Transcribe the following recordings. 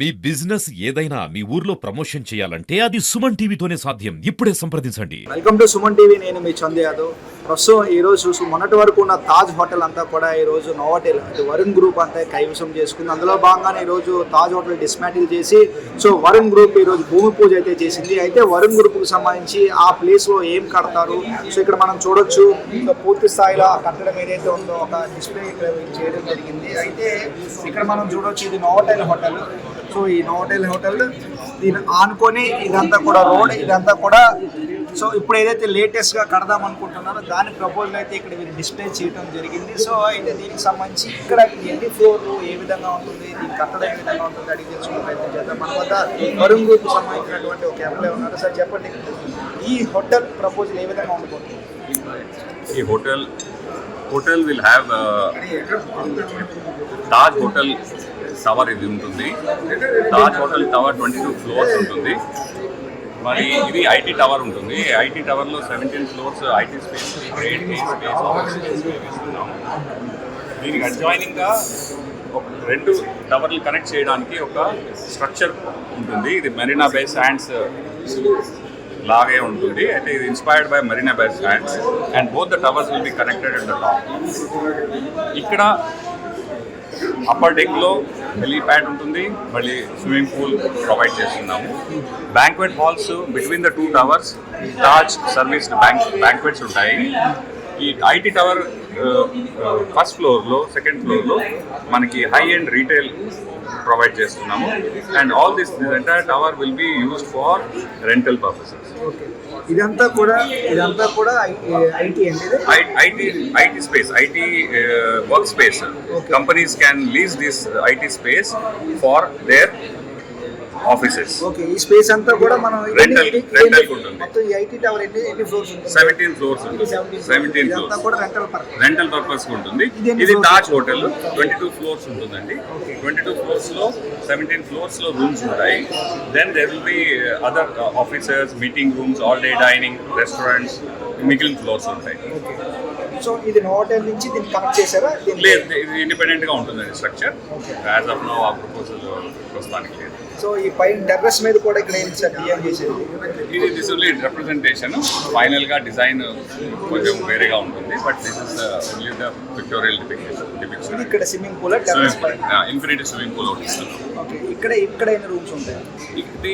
మీ business ఏదైనా మీ ఊర్లో promotion చేయాలంటే అది సుమన్ టీవీతోనే సాధ్యం. ఇప్పుడే సంప్రదించండి. Welcome to Suman TV. నేను మీ చందు యాదవ్. ప్రస్తుతం ఈరోజు మొన్నటి వరకు ఉన్న తాజ్ హోటల్ అంతా కూడా ఈరోజు నోవాటెల్ వరుణ్ గ్రూప్ అంతా కైవసం చేసుకుంది. అందులో భాగంగానే ఈరోజు తాజ్ హోటల్ డిస్మాంటిల్ చేసి వరుణ్ గ్రూప్ ఈరోజు భూమి పూజ అయితే చేసింది. అయితే వరుణ్ గ్రూప్కి సంబంధించి ఆ ప్లేస్లో ఏం కడతారు, ఇక్కడ మనం చూడొచ్చు. పూర్తి స్థాయిలో ఆ కట్టడం ఏదైతే ఉందో ఒక డిస్ప్లే ఇక్కడ చేయడం జరిగింది. అయితే ఇక్కడ మనం చూడొచ్చు, ఇది నోవాటెల్ హోటల్. ఈ నోవాటెల్ హోటల్ దీన్ని ఆనుకొని ఇదంతా కూడా రోడ్, ఇదంతా కూడా ఇప్పుడు ఏదైతే లేటెస్ట్గా కడదాం అనుకుంటున్నారో దాని ప్రపోజల్ అయితే ఇక్కడ వీళ్ళు డిస్ప్లే చేయడం జరిగింది. అయితే దీనికి సంబంధించి ఇక్కడ ఎన్ని ఫ్లోర్లు ఏ విధంగా ఉంటుంది, దీని కట్టడం ఏ విధంగా ఉంటుంది అడిగి తెలుసుకునే ప్రయత్నం చేద్దాం. మన వద్ద వరుణ్ గ్రూప్కి సంబంధించినటువంటి ఒక ఎంప్లాయ్ ఉన్నారు. సార్ చెప్పండి, ఈ హోటల్ ప్రపోజల్ ఏ విధంగా ఉండబోతుంది? ఈ hotel will have Taj hotel tower ఇది ఉంటుంది. తాజ్ హోటల్ టవర్ 22 ఫ్లోర్స్ ఉంటుంది. మరి ఇది ఐటీ టవర్ ఉంటుంది. ఐటీ టవర్లో 17 floors IT space, grade A space ఇస్తున్నాము. దీనికి అడ్జాయినింగ్గా ఒక 2 టవర్లు కనెక్ట్ చేయడానికి ఒక స్ట్రక్చర్ ఉంటుంది. ఇది మెరీనా బే శాండ్స్ లాగే ఉంటుంది. అయితే ఇది inspired by Marina Bay Sands and both the towers will be connected at the top. ఇక్కడ అప్పర్ డెక్లో హెలీప్యాడ్ ఉంటుంది, మళ్ళీ స్విమ్మింగ్ పూల్ ప్రొవైడ్ చేస్తున్నాము. Banquet halls between the 2 towers Taj service banquets ఉంటాయి. ఈ ఐటీ టవర్ ఫస్ట్ ఫ్లోర్లో, సెకండ్ ఫ్లోర్లో మనకి హై అండ్ రీటైల్ ప్రొవైడ్ చేస్తున్నాము. And all this entire tower will be used for rental purposes. ఇదంతా కూడా ఐటీ అండి. IT space, IT work space. Companies can lease this IT space for their offices. Okay, ఈ space అంతా కూడా మనం rental ఉంటుంది. మొత్తం ఈ ఐటీ టవర్ ఎన్ని ఫ్లోర్స్ ఉంటుంది? 17 ఫ్లోర్స్ ఉంటుంది. 17 ఫ్లోర్స్ కూడా రెంటల్ పర్పస్ ఉంటుంది. ఇది తాజ్ హోటల్ 22 ఫ్లోర్స్ ఉంటుందండి. 22 ఫ్లోర్స్ లో 17 ఫ్లోర్స్ లో రూమ్స్ ఉంటాయి. Then there will be other officers, meeting rooms, all day dining, restaurants, మిగిలిన ఫ్లోర్స్ ఉంటాయి. సో ఇది నోవాటెల్ నుంచి దీన్ని కనెక్ట్ చేశారా? లేదు, ఇది ఇండిపెండెంట్ గా ఉంటుందండి స్ట్రక్చర్. యాజ్ ఆఫ్ నౌ ఆ ప్రపోజల్ ప్రస్తుతానికి లేదు. సో ఈ పైన టెర్రస్ మీద కూడా ఇక్కడ ఏం చేసేది? ఇది దిస్ ఓన్లీ రిప్రజెంటేషన్. ఫైనల్ గా డిజైన్ కొంచెం వేరేగా ఉంటుంది. But this is only the pictorial depiction. ఇక్కడ స్విమ్మింగ్ పూల్, టెర్రస్ పైన ఇన్ఫినిటీ స్విమ్మింగ్ పూల్ ఒకటి ఇస్తాను. ఓకే, ఇక్కడ ఎన్ని రూమ్స్ ఉంటాయి? ఇది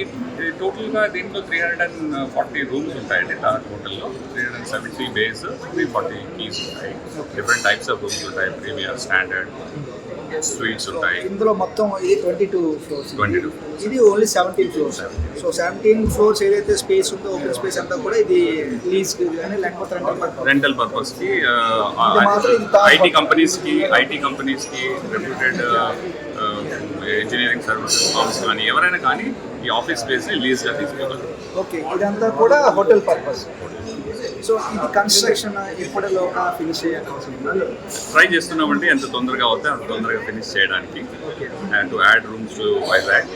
టోటల్ గా దీంట్లో 340 రూమ్స్ ఉంటాయండి. తాజ్ హోటల్లో 370 బేస్, 340 కీస్ ఉంటాయి. డిఫరెంట్ టైప్స్ ఆఫ్ రూమ్స్ ఉంటాయి. ప్రీమియర్, స్టాండర్డ్, స్వీట్స్ ఉంటాయి. ఇందులో మొత్తం ఇది 22 ఫ్లోర్స్. 22. ఇది ఓన్లీ 17 ఫ్లోర్స్. సో 17 ఫ్లోర్స్ ఏదైతే స్పేస్ ఉందో, ఓపెన్ స్పేస్ అంతా కూడా ఇది లీజ్ కానీ లేకపోతే రెంటల్ పర్పస్ కి ఐటీ కంపెనీస్ కి రెప్యూటెడ్ ఇంజనీరింగ్ సర్వీసెస్ ఫార్మ్స్ కానీ ఎవరైనా కానీ ఈ ఆఫీస్ స్పేస్ ని లీజ్ గా తీసుకోగలరు. ఓకే, ఇదంతా కూడా హోటల్ పర్పస్. సో ఇది కన్స్ట్రక్షన్ ఎప్పటిలోగా ఫినిష్ చేయాలి ట్రై చేస్తున్నామండి. ఎంత తొందరగా అవుతే అంత తొందరగా ఫినిష్ చేయడానికి. And to add rooms to Vizag.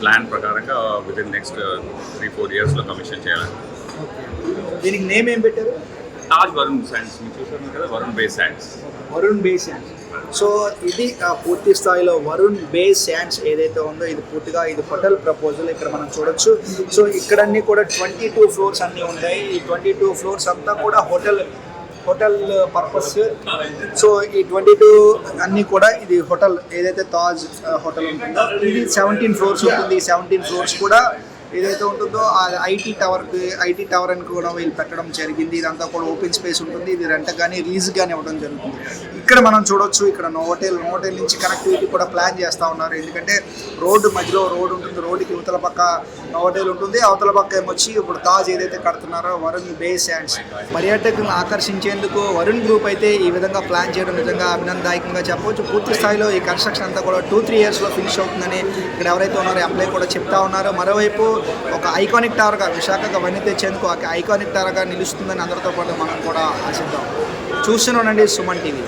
Plan ప్రకారంగా విత్ ఇన్ నెక్స్ట్ 3-4 ఇయర్స్లో కమిషన్ చేయాలని. దీనికి నేమ్ ఏం పెట్టారు? తాజ్ వరుణ్ శాండ్స్. మీరు చూసారు కదా, వరుణ్ బే శాండ్స్. వరుణ్ బే శాండ్స్. సో ఇది పూర్తి స్థాయిలో వరుణ్ బే శాండ్స్ ఏదైతే ఉందో ఇది పూర్తిగా ఇది హోటల్ ప్రపోజల్ ఇక్కడ మనం చూడొచ్చు. సో ఇక్కడన్నీ కూడా 22 ఫ్లోర్స్ అన్నీ ఉంటాయి. ఈ 22 ఫ్లోర్స్ అంతా కూడా హోటల్ పర్పస్. సో ఈ 22 అన్నీ కూడా ఇది హోటల్ ఏదైతే తాజ్ హోటల్ ఉంటుందో ఇది 17 ఫ్లోర్స్ ఉంటుంది. ఈ 17 ఫ్లోర్స్ కూడా ఏదైతే ఉంటుందో ఆ ఐటీ టవర్ అని కూడా వీళ్ళు పెట్టడం జరిగింది. ఇదంతా కూడా ఓపెన్ స్పేస్ ఉంటుంది. ఇది రెంట్ కానీ లీజ్ కానీ ఇవ్వడం జరుగుతుంది. ఇక్కడ మనం చూడొచ్చు, ఇక్కడ నోవాటెల్ నుంచి కనెక్టివిటీ కూడా ప్లాన్ చేస్తూ ఉన్నారు. ఎందుకంటే రోడ్డు మధ్యలో రోడ్ ఉంటుంది. రోడ్డుకి యువతల పక్క నోవాటెల్ ఉంటుంది, అవతల పక్క ఏమొచ్చి ఇప్పుడు తాజ్ ఏదైతే కడుతున్నారో వరుణ్ బే శాండ్స్. పర్యాటకులను ఆకర్షించేందుకు వరుణ్ గ్రూప్ అయితే ఈ విధంగా ప్లాన్ చేయడం నిజంగా అభినందదాయకంగా చెప్పవచ్చు. పూర్తి స్థాయిలో ఈ కన్స్ట్రక్షన్ అంతా కూడా 2-3 ఇయర్స్లో ఫినిష్ అవుతుందని ఇక్కడ ఎవరైతే ఉన్నారో ఎంప్లాయ్ కూడా చెప్తా ఉన్నారు. మరోవైపు ఒక ఐకానిక్ టవర్గా విశాఖకు అవన్నీ తెచ్చేందుకు ఒక ఐకానిక్ టవర్గా నిలుస్తుందని అందరితో పాటు మనం కూడా ఆశిద్దాం. చూస్తూనే ఉండండి సుమన్ టీవీ.